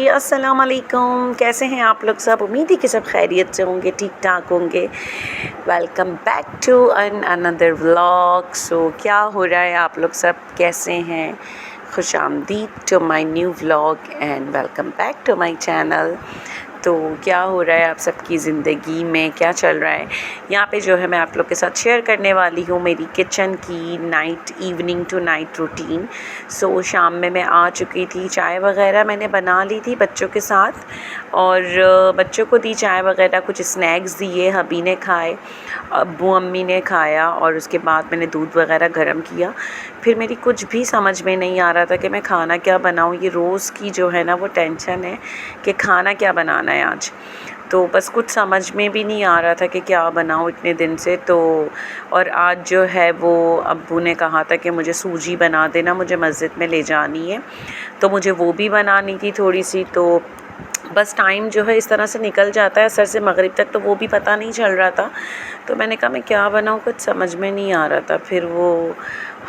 अस्सलाम वालेकुम। कैसे हैं आप लोग सब? उम्मीद है कि सब खैरियत से होंगे, ठीक ठाक होंगे। Welcome back to another vlog. So क्या हो रहा है, आप लोग सब कैसे हैं? खुश आमदीद to my new vlog and welcome back to my channel. तो क्या हो रहा है आप सबकी ज़िंदगी में, क्या चल रहा है? यहाँ पे जो है मैं आप लोग के साथ शेयर करने वाली हूँ मेरी किचन की इवनिंग टू नाइट रूटीन। सो शाम में मैं आ चुकी थी, चाय वगैरह मैंने बना ली थी बच्चों के साथ और बच्चों को दी चाय वगैरह, कुछ स्नैक्स दिए, हबी ने खाए, अब्बू अम्मी ने खाया और उसके बाद मैंने दूध वगैरह गर्म किया। फिर मेरी कुछ भी समझ में नहीं आ रहा था कि मैं खाना क्या बनाऊँ। ये रोज़ की जो है ना वो टेंशन है कि खाना क्या बनाना है आज। तो बस कुछ समझ में भी नहीं आ रहा था कि क्या बनाऊँ इतने दिन से। तो और आज जो है वो अब्बू ने कहा था कि मुझे सूजी बना देना, मुझे मस्जिद में ले जानी है, तो मुझे वो भी बनानी थी थोड़ी सी। तो बस टाइम जो है इस तरह से निकल जाता है असर से मगरिब तक, तो वो भी पता नहीं चल रहा था। तो मैंने कहा मैं क्या बनाऊँ, कुछ समझ में नहीं आ रहा था। फिर वो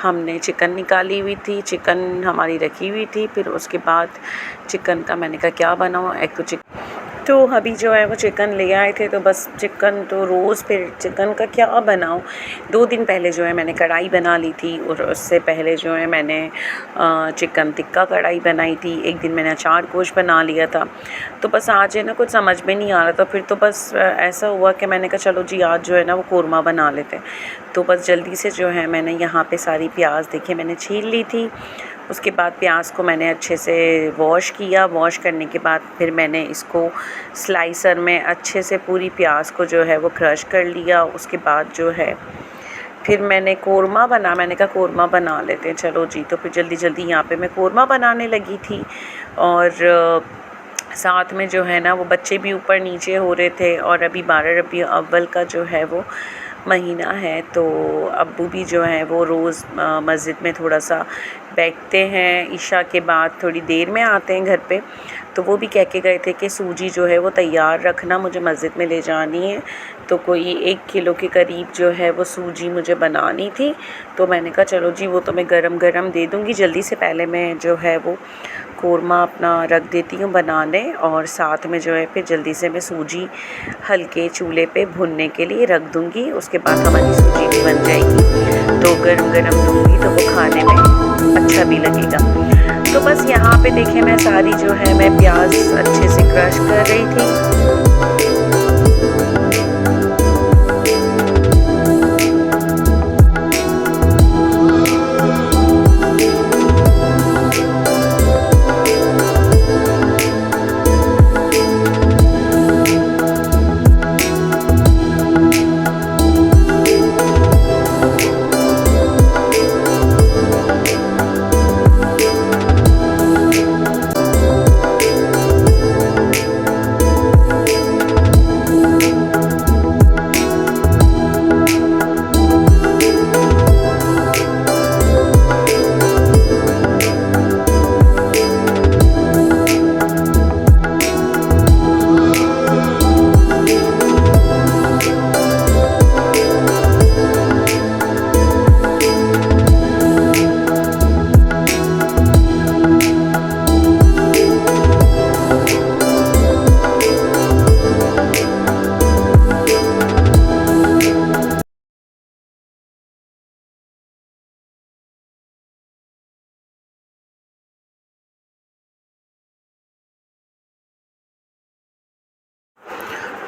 हमने चिकन निकाली हुई थी, चिकन हमारी रखी हुई थी। फिर उसके बाद चिकन का मैंने कहा क्या बनाऊँ, एक तो अभी जो है वो चिकन ले आए थे, तो बस चिकन तो रोज़ फिर चिकन का क्या बनाऊँ। 2 दिन पहले जो है मैंने कढ़ाई बना ली थी और उससे पहले जो है मैंने चिकन टिक्का कढ़ाई बनाई थी। एक दिन मैंने अचार गोश्त बना लिया था। तो बस आज है ना कुछ समझ में नहीं आ रहा था। फिर तो बस ऐसा हुआ कि मैंने कहा चलो जी आज जो है ना वो कोरमा बना लेते हैं। तो बस जल्दी से जो है मैंने यहाँ पे सारी प्याज देखिए मैंने छील ली थी। उसके बाद प्याज को मैंने अच्छे से वॉश किया। वॉश करने के बाद फिर मैंने इसको स्लाइसर में अच्छे से पूरी प्याज को जो है वो क्रश कर लिया। उसके बाद जो है फिर मैंने मैंने कहा कोरमा बना लेते हैं, चलो जी। तो फिर जल्दी जल्दी यहाँ पे मैं कोरमा बनाने लगी थी और साथ में जो है ना वो बच्चे भी ऊपर नीचे हो रहे थे। और अभी 12 रबी अव्वल का जो है वो महीना है, तो अब्बू भी जो है वो रोज़ मस्जिद में थोड़ा सा बैठते हैं, इशा के बाद थोड़ी देर में आते हैं घर पे। तो वो भी कह के गए थे कि सूजी जो है वो तैयार रखना, मुझे मस्जिद में ले जानी है। तो कोई 1 किलो के करीब जो है वो सूजी मुझे बनानी थी। तो मैंने कहा चलो जी वो तो मैं गरम गरम दे दूँगी। जल्दी से पहले मैं जो है वो कोरमा अपना रख देती हूँ बनाने और साथ में जो है फिर जल्दी से मैं सूजी हल्के चूल्हे पे भुनने के लिए रख दूँगी। उसके बाद हमारी सूजी भी बन जाएगी। तो गरम गरम दूँगी तो वो खाने में अच्छा भी लगेगा। तो बस यहाँ पे देखें मैं सारी जो है मैं प्याज अच्छे से क्रश कर रही थी।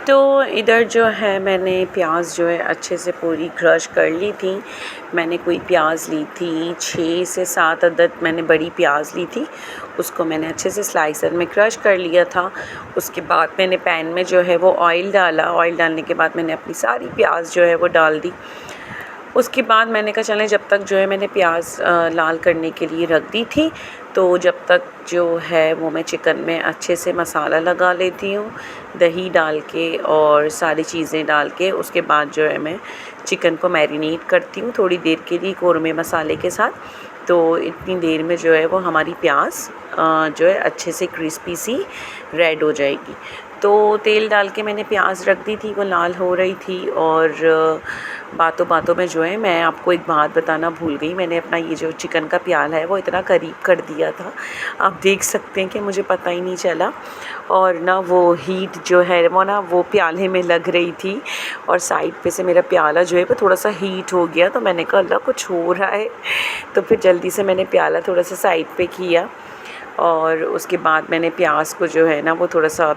तो इधर जो है मैंने प्याज जो है अच्छे से पूरी क्रश कर ली थी। मैंने कोई प्याज ली थी 6 से 7 अदद मैंने बड़ी प्याज ली थी, उसको मैंने अच्छे से स्लाइसर में क्रश कर लिया था। उसके बाद मैंने पैन में जो है वो ऑयल डाला। ऑयल डालने के बाद मैंने अपनी सारी प्याज जो है वो डाल दी। उसके बाद मैंने कहा चलें जब तक जो है मैंने प्याज लाल करने के लिए रख दी थी, तो जब तक जो है वो मैं चिकन में अच्छे से मसाला लगा लेती हूँ, दही डाल के और सारी चीज़ें डाल के। उसके बाद जो है मैं चिकन को मैरिनेट करती हूँ थोड़ी देर के लिए कोरमे मसाले के साथ। तो इतनी देर में जो है वो हमारी प्याज जो है अच्छे से क्रिस्पी सी रेड हो जाएगी। तो तेल डाल के मैंने प्याज रख दी थी, वो लाल हो रही थी और बातों बातों में जो है मैं आपको एक बात बताना भूल गई, मैंने अपना ये जो चिकन का प्याला है वो इतना करीब कर दिया था, आप देख सकते हैं कि मुझे पता ही नहीं चला। और ना वो हीट जो है वो ना वो प्याले में लग रही थी और साइड पे से मेरा प्याला जो है वो थोड़ा सा हीट हो गया। तो मैंने कहा अल्लाह कुछ हो रहा है, तो फिर जल्दी से मैंने प्याला थोड़ा सा साइड पे किया और उसके बाद मैंने प्याज को जो है ना वो थोड़ा सा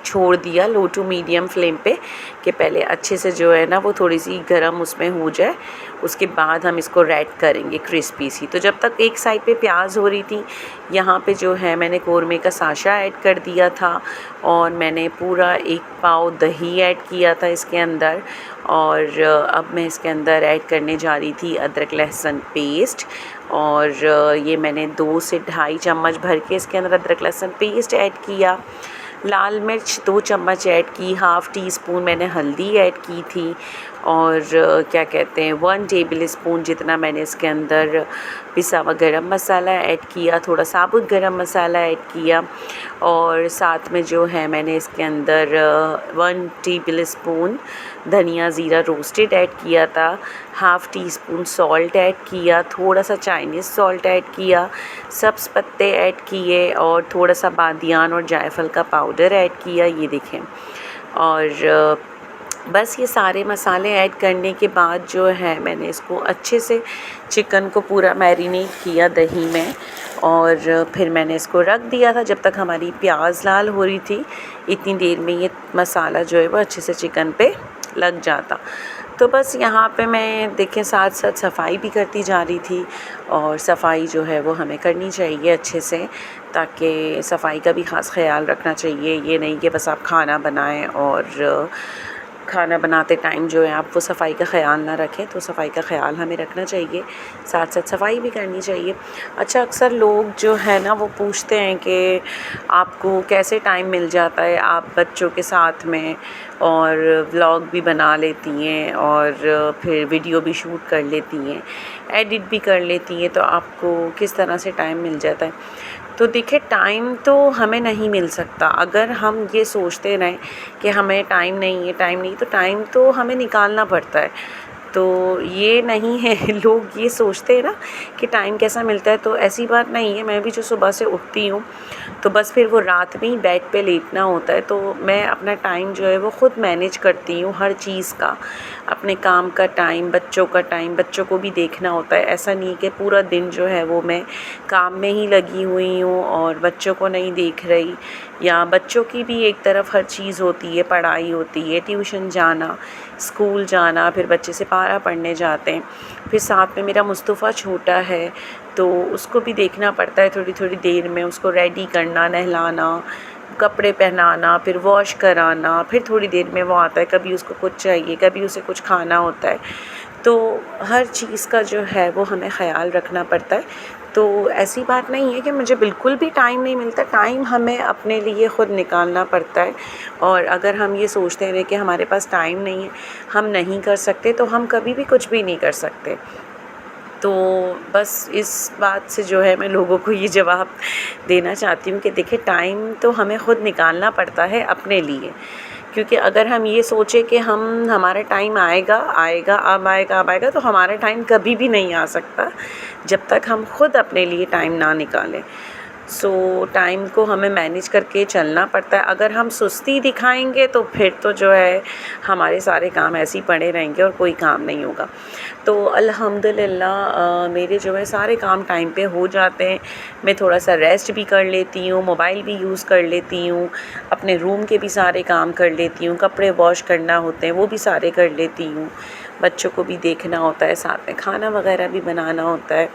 छोड़ दिया लो टू मीडियम फ्लेम पे कि पहले अच्छे से जो है ना वो थोड़ी सी गर्म उसमें हो जाए, उसके बाद हम इसको रेड करेंगे क्रिस्पी सी। तो जब तक एक साइड पे प्याज हो रही थी, यहाँ पे जो है मैंने कौरमे का साशा ऐड कर दिया था और मैंने पूरा 1 पाव दही ऐड किया था इसके अंदर। और अब मैं इसके अंदर ऐड करने जा रही थी अदरक लहसुन पेस्ट, और ये मैंने 2 से ढाई चम्मच भर के इसके अंदर अदरक लहसुन पेस्ट ऐड किया। लाल मिर्च 2 चम्मच ऐड की, हाफ़ टी स्पून मैंने हल्दी ऐड की थी और क्या कहते हैं 1 टेबल स्पून जितना मैंने इसके अंदर पिसा हुआ गरम मसाला ऐड किया, थोड़ा साबुत गरम मसाला ऐड किया और साथ में जो है मैंने इसके अंदर 1 टेबल स्पून धनिया ज़ीरा रोस्टेड ऐड किया था, half tea spoon salt add किया, थोड़ा सा चाइनीज़ सॉल्ट ऐड किया, सब्ज़ पत्ते ऐड किए और थोड़ा सा बादियान और जायफल का पाउडर ऐड किया, ये देखें। और बस ये सारे मसाले ऐड करने के बाद जो है मैंने इसको अच्छे से चिकन को पूरा मैरिनेट किया दही में और फिर मैंने इसको रख दिया था जब तक हमारी प्याज लाल हो रही थी। इतनी देर में ये मसाला जो है वो अच्छे से चिकन पे लग जाता। तो बस यहाँ पे मैं देखें साथ साथ सफाई भी करती जा रही थी और सफाई जो है वो हमें करनी चाहिए अच्छे से, ताकि सफाई का भी ख़ास ख्याल रखना चाहिए। ये नहीं कि बस आप खाना बनाएं और खाना बनाते टाइम जो है आप वो सफाई का ख़याल ना रखें, तो सफाई का ख़याल हमें रखना चाहिए, साथ साथ सफाई भी करनी चाहिए। अच्छा, अक्सर लोग जो है ना वो पूछते हैं कि आपको कैसे टाइम मिल जाता है, आप बच्चों के साथ में और व्लॉग भी बना लेती हैं और फिर वीडियो भी शूट कर लेती हैं, एडिट भी कर लेती हैं, तो आपको किस तरह से टाइम मिल जाता है। तो देखिए टाइम तो हमें नहीं मिल सकता, अगर हम ये सोचते रहें कि हमें टाइम नहीं है, टाइम नहीं, तो टाइम तो हमें निकालना पड़ता है। तो ये नहीं है लोग ये सोचते हैं ना कि टाइम कैसा मिलता है, तो ऐसी बात नहीं है। मैं भी जो सुबह से उठती हूँ तो बस फिर वो रात में ही बेड पे लेटना होता है, तो मैं अपना टाइम जो है वो ख़ुद मैनेज करती हूँ, हर चीज़ का, अपने काम का टाइम, बच्चों का टाइम, बच्चों को भी देखना होता है। ऐसा नहीं कि पूरा दिन जो है वो मैं काम में ही लगी हुई हूँ और बच्चों को नहीं देख रही, या बच्चों की भी एक तरफ हर चीज़ होती है, पढ़ाई होती है, ट्यूशन जाना, स्कूल जाना, फिर बच्चे से पारा पढ़ने जाते हैं, फिर साथ में मेरा मुस्तफ़ा छोटा है तो उसको भी देखना पड़ता है, थोड़ी थोड़ी देर में उसको रेडी करना, नहलाना, कपड़े पहनाना, फिर वॉश कराना, फिर थोड़ी देर में वो आता है, कभी उसको कुछ चाहिए, कभी उसे कुछ खाना होता है, तो हर चीज़ का जो है वो हमें ख़याल रखना पड़ता है। तो ऐसी बात नहीं है कि मुझे बिल्कुल भी टाइम नहीं मिलता, टाइम हमें अपने लिए ख़ुद निकालना पड़ता है। और अगर हम ये सोचते हैं कि हमारे पास टाइम नहीं है, हम नहीं कर सकते, तो हम कभी भी कुछ भी नहीं कर सकते। तो बस इस बात से जो है मैं लोगों को ये जवाब देना चाहती हूँ कि देखिए टाइम तो हमें ख़ुद निकालना पड़ता है अपने लिए, क्योंकि अगर हम ये सोचें कि हमारा टाइम आएगा आएगा अब आएगा अब आएगा, तो हमारा टाइम कभी भी नहीं आ सकता जब तक हम ख़ुद अपने लिए टाइम ना निकालें। सो टाइम को हमें मैनेज करके चलना पड़ता है। अगर हम सुस्ती दिखाएंगे तो फिर तो जो है हमारे सारे काम ऐसे ही पड़े रहेंगे और कोई काम नहीं होगा। तो अल्हम्दुलिल्लाह मेरे जो है सारे काम टाइम पे हो जाते हैं। मैं थोड़ा सा रेस्ट भी कर लेती हूँ, मोबाइल भी यूज़ कर लेती हूँ, अपने रूम के भी सारे काम कर लेती हूँ, कपड़े वॉश करना होते हैं वो भी सारे कर लेती हूँ, बच्चों को भी देखना होता है, साथ में खाना वगैरह भी बनाना होता है।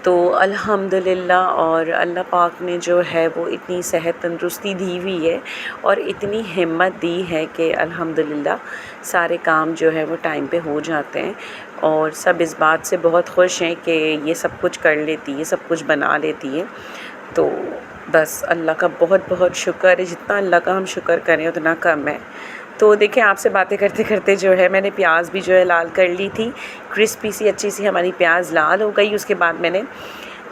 तो अल्हम्दुलिल्लाह, और अल्लाह पाक ने जो है वो इतनी सेहत तंदुरुस्ती दी हुई है और इतनी हिम्मत दी है कि अल्हम्दुलिल्लाह सारे काम जो है वो टाइम पे हो जाते हैं और सब इस बात से बहुत खुश हैं कि ये सब कुछ कर लेती है, सब कुछ बना लेती है। तो बस अल्लाह का बहुत बहुत शुक्र है, जितना अल्लाह का हम शुक्र करें उतना कम है। तो देखिए आपसे बातें करते करते जो है मैंने प्याज भी जो है लाल कर ली थी, क्रिस्पी सी अच्छी सी हमारी प्याज लाल हो गई। उसके बाद मैंने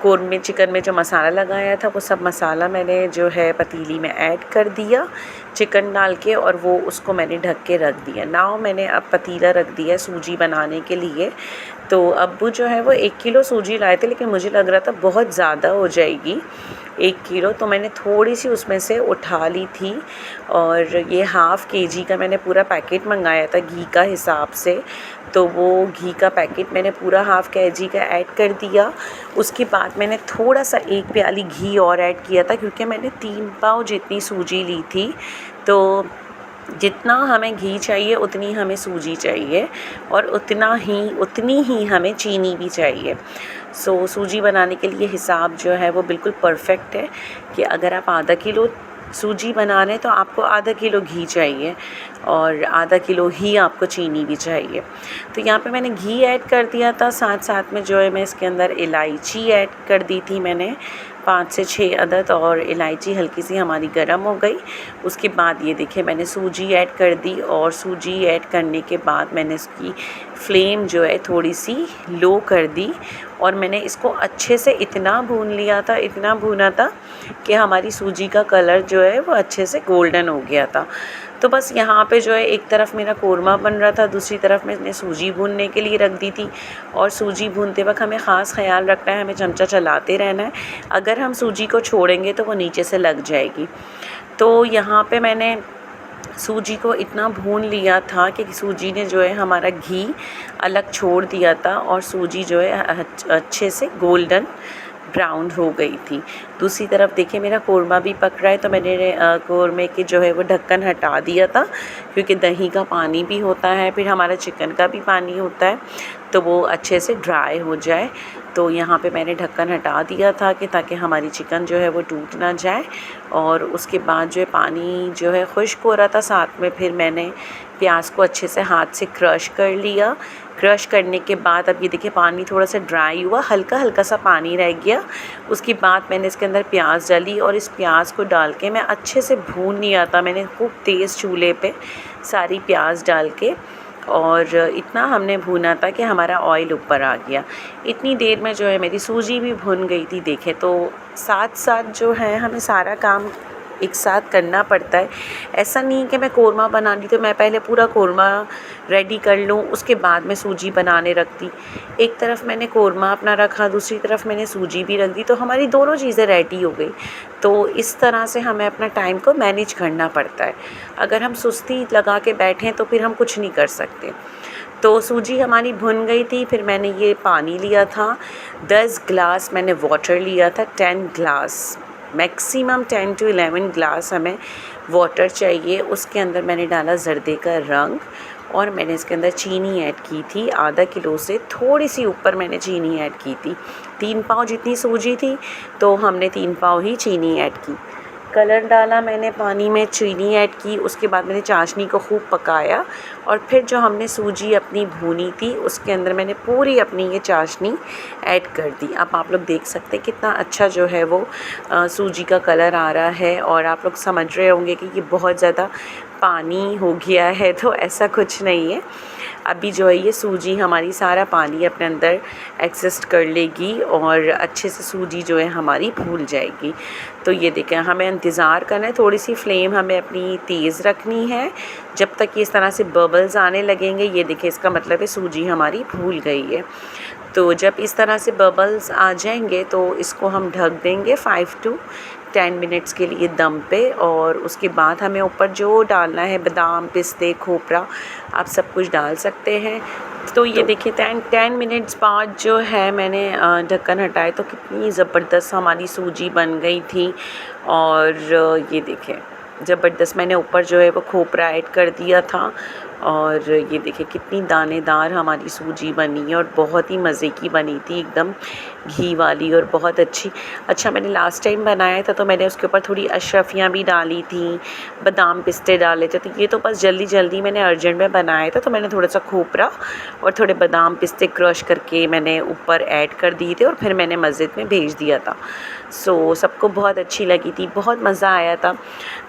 कौरमे चिकन में जो मसाला लगाया था वो सब मसाला मैंने जो है पतीली में ऐड कर दिया। चिकन डाल के और वो उसको मैंने ढक के रख दिया। नाउ मैंने अब पतीला रख दिया सूजी बनाने के लिए। तो अब्बू जो है वो 1 किलो सूजी लाए थे, लेकिन मुझे लग रहा था बहुत ज़्यादा हो जाएगी 1 किलो, तो मैंने थोड़ी सी उसमें से उठा ली थी। और ये हाफ़ केजी का मैंने पूरा पैकेट मंगाया था घी का हिसाब से, तो वो घी का पैकेट मैंने पूरा हाफ़ केजी का ऐड कर दिया। उसके बाद मैंने थोड़ा सा 1 प्याली घी और ऐड किया था, क्योंकि मैंने 3 पाव जितनी सूजी ली थी। तो जितना हमें घी चाहिए उतनी हमें सूजी चाहिए, और उतनी ही हमें चीनी भी चाहिए। सो सूजी बनाने के लिए हिसाब जो है वो बिल्कुल परफेक्ट है कि अगर आप आधा किलो सूजी बना रहे हैं तो आपको आधा किलो घी चाहिए और आधा किलो ही आपको चीनी भी चाहिए। तो यहाँ पे मैंने घी ऐड कर दिया था, साथ साथ में जो है मैं इसके अंदर इलायची ऐड कर दी थी मैंने 5 से 6 अदद, और इलायची हल्की सी हमारी गर्म हो गई। उसके बाद ये देखिए मैंने सूजी ऐड कर दी, और सूजी ऐड करने के बाद मैंने इसकी फ्लेम जो है थोड़ी सी लो कर दी, और मैंने इसको अच्छे से इतना भून लिया था, इतना भूना था कि हमारी सूजी का कलर जो है वो अच्छे से गोल्डन हो गया था। तो बस यहाँ पे जो है एक तरफ मेरा कोरमा बन रहा था, दूसरी तरफ मैंने सूजी भूनने के लिए रख दी थी। और सूजी भूनते वक्त हमें ख़ास ख्याल रखना है, हमें चमचा चलाते रहना है, अगर हम सूजी को छोड़ेंगे तो वो नीचे से लग जाएगी। तो यहाँ पे मैंने सूजी को इतना भून लिया था कि सूजी ने जो है हमारा घी अलग छोड़ दिया था, और सूजी जो है अच्छे से गोल्डन ब्राउन हो गई थी। दूसरी तरफ देखिए मेरा कोरमा भी पक रहा है, तो मैंने कोरमे के जो है वो ढक्कन हटा दिया था, क्योंकि दही का पानी भी होता है, फिर हमारा चिकन का भी पानी होता है, तो वो अच्छे से ड्राई हो जाए। तो यहाँ पे मैंने ढक्कन हटा दिया था कि ताकि हमारी चिकन जो है वो टूट ना जाए। और उसके बाद जो है पानी जो है खुश्क हो रहा था, साथ में फिर मैंने प्याज को अच्छे से हाथ से क्रश कर लिया। क्रश करने के बाद अब ये देखिए पानी थोड़ा सा ड्राई हुआ, हल्का हल्का सा पानी रह गया। उसके बाद मैंने इसके अंदर प्याज डाली, और इस प्याज को डाल के मैं अच्छे से भून लिया था। मैंने खूब तेज़ चूल्हे पे सारी प्याज डाल के, और इतना हमने भूना था कि हमारा ऑयल ऊपर आ गया। इतनी देर में जो है मेरी सूजी भी भुन गई थी। देखें तो साथ साथ जो है हमें सारा काम एक साथ करना पड़ता है। ऐसा नहीं कि मैं कोरमा बना ली तो मैं पहले पूरा कोरमा रेडी कर लूँ, उसके बाद मैं सूजी बनाने रखती। एक तरफ मैंने कोरमा अपना रखा, दूसरी तरफ मैंने सूजी भी रख दी, तो हमारी दोनों चीज़ें रेडी हो गई। तो इस तरह से हमें अपना टाइम को मैनेज करना पड़ता है। अगर हम सुस्ती लगा के बैठें तो फिर हम कुछ नहीं कर सकते। तो सूजी हमारी भुन गई थी। फिर मैंने ये पानी लिया था, 10 ग्लास मैंने वाटर लिया था, 10 ग्लास मैक्सिमम 10 to 11 ग्लास हमें वाटर चाहिए। उसके अंदर मैंने डाला जर्दे का रंग, और मैंने इसके अंदर चीनी ऐड की थी। आधा किलो से थोड़ी सी ऊपर मैंने चीनी ऐड की थी। 3 पाव जितनी सूजी थी तो हमने 3 पाव ही चीनी ऐड की। कलर डाला मैंने पानी में, चीनी ऐड की। उसके बाद मैंने चाशनी को खूब पकाया, और फिर जो हमने सूजी अपनी भूनी थी उसके अंदर मैंने पूरी अपनी ये चाशनी ऐड कर दी। अब आप लोग देख सकते हैं कितना अच्छा जो है वो सूजी का कलर आ रहा है, और आप लोग समझ रहे होंगे कि ये बहुत ज़्यादा पानी हो गया है, तो ऐसा कुछ नहीं है। अभी जो है ये सूजी हमारी सारा पानी अपने अंदर एग्जिस्ट कर लेगी, और अच्छे से सूजी जो है हमारी फूल जाएगी। तो ये देखें हमें इंतज़ार करना है, थोड़ी सी फ्लेम हमें अपनी तेज़ रखनी है जब तक ये इस तरह से बबल्स आने लगेंगे। ये देखें इसका मतलब है सूजी हमारी फूल गई है। तो जब इस तरह से बबल्स आ जाएंगे तो इसको हम ढक देंगे 5 to 10 मिनट्स के लिए दम पे। और उसके बाद हमें ऊपर जो डालना है, बादाम, पिस्ते, खोपरा, आप सब कुछ डाल सकते हैं। तो ये देखिए 10 मिनट्स बाद जो है मैंने ढक्कन हटाए तो कितनी ज़बरदस्त हमारी सूजी बन गई थी। और ये देखें ज़बरदस्त मैंने ऊपर जो है वो खोपरा ऐड कर दिया था, और ये देखिए कितनी दानेदार हमारी सूजी बनी है, और बहुत ही मज़े की बनी थी, एकदम घी वाली और बहुत अच्छी। अच्छा मैंने लास्ट टाइम बनाया था तो मैंने उसके ऊपर थोड़ी अशरफियाँ भी डाली थी, बादाम पिस्ते डाले थे। तो ये तो बस जल्दी जल्दी मैंने अर्जेंट में बनाया था, तो मैंने थोड़ा सा खोपरा और थोड़े बादाम पिस्ते क्रश करके मैंने ऊपर ऐड कर दिए थे, और फिर मैंने मस्जिद में भेज दिया था। सो सबको बहुत अच्छी लगी थी, बहुत मज़ा आया था।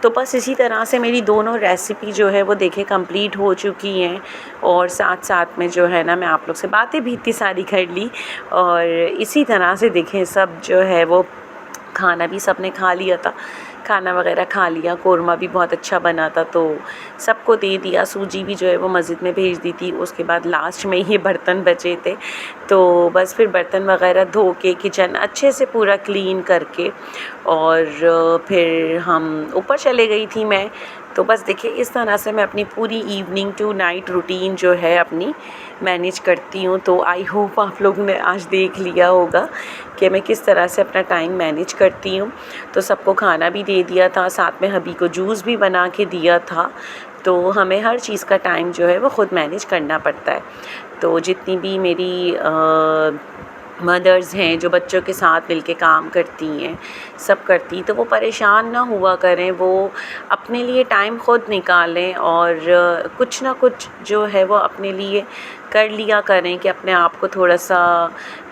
तो बस इसी तरह से मेरी दोनों रेसिपी जो है वो देखें कंप्लीट हो चुकी हैं, और साथ साथ में जो है ना मैं आप लोग से बातें भी इतनी सारी कर ली। और इसी तरह से देखें सब जो है वो खाना भी सबने खा लिया था। खाना वगैरह खा लिया। कोरमा भी बहुत अच्छा बना था तो सबको दे दिया। सूजी भी जो है वो मस्जिद में भेज दी थी। उसके बाद लास्ट में ये बर्तन बचे थे तो बस फिर बर्तन वगैरह धो के किचन अच्छे से पूरा क्लीन करके और फिर हम ऊपर चले गई थी मैं। तो बस देखिए इस तरह से मैं अपनी पूरी इवनिंग टू नाइट रूटीन जो है अपनी मैनेज करती हूँ। तो आई होप आप लोगों ने आज देख लिया होगा कि मैं किस तरह से अपना टाइम मैनेज करती हूँ। तो सबको खाना भी दे दिया था, साथ में हबी को जूस भी बना के दिया था। तो हमें हर चीज़ का टाइम जो है वो ख़ुद मैनेज करना पड़ता है। तो जितनी भी मेरी मदर्स हैं जो बच्चों के साथ मिलके काम करती हैं, सब करती, तो वो परेशान ना हुआ करें, वो अपने लिए टाइम ख़ुद निकालें और कुछ ना कुछ जो है वो अपने लिए कर लिया करें कि अपने आप को थोड़ा सा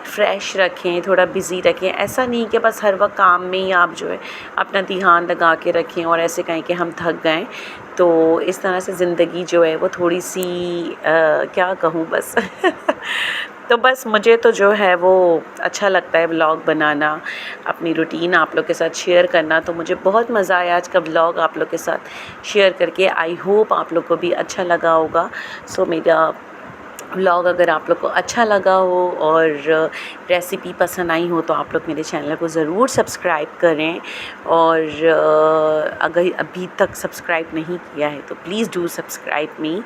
फ्रेश रखें, थोड़ा बिज़ी रखें। ऐसा नहीं कि बस हर वक्त काम में ही आप जो है अपना ध्यान लगा के रखें और ऐसे कहें कि हम थक गए। तो इस तरह से ज़िंदगी जो है वो थोड़ी सी क्या कहूँ बस तो बस मुझे तो जो है वो अच्छा लगता है व्लॉग बनाना, अपनी रूटीन आप लोग के साथ शेयर करना। तो मुझे बहुत मज़ा आया आज का व्लॉग आप लोग के साथ शेयर करके। आई होप आप लोग को भी अच्छा लगा होगा। सो मेरा व्लॉग अगर आप लोग को अच्छा लगा हो और रेसिपी पसंद आई हो तो आप लोग मेरे चैनल को ज़रूर सब्सक्राइब करें और अगर अभी तक सब्सक्राइब नहीं किया है तो please do subscribe me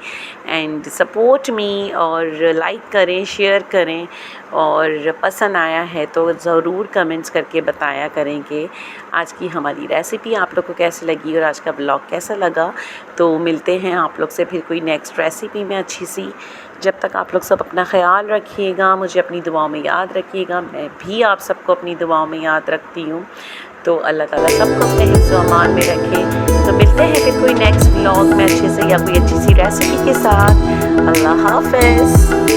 and support me और लाइक करें, शेयर करें और पसंद आया है तो ज़रूर कमेंट्स करके बताया करें कि आज की हमारी रेसिपी आप लोग को कैसी लगी और आज का ब्लॉग कैसा लगा। तो मिलते हैं आप लोग से फिर कोई नेक्स्ट रेसिपी में अच्छी सी। जब तक आप लोग सब अपना ख़्याल रखिएगा, मुझे अपनी दुआओं में याद रखिएगा। मैं भी आप सबको अपनी दुआओं में याद रखती हूँ। तो अल्लाह ताला सबको अपने हिफ्ज़ व अमान में रखे। तो मिलते हैं फिर कोई नेक्स्ट व्लॉग में अच्छे से या कोई अच्छी सी रेसिपी के साथ। अल्लाह हाफ़िज़।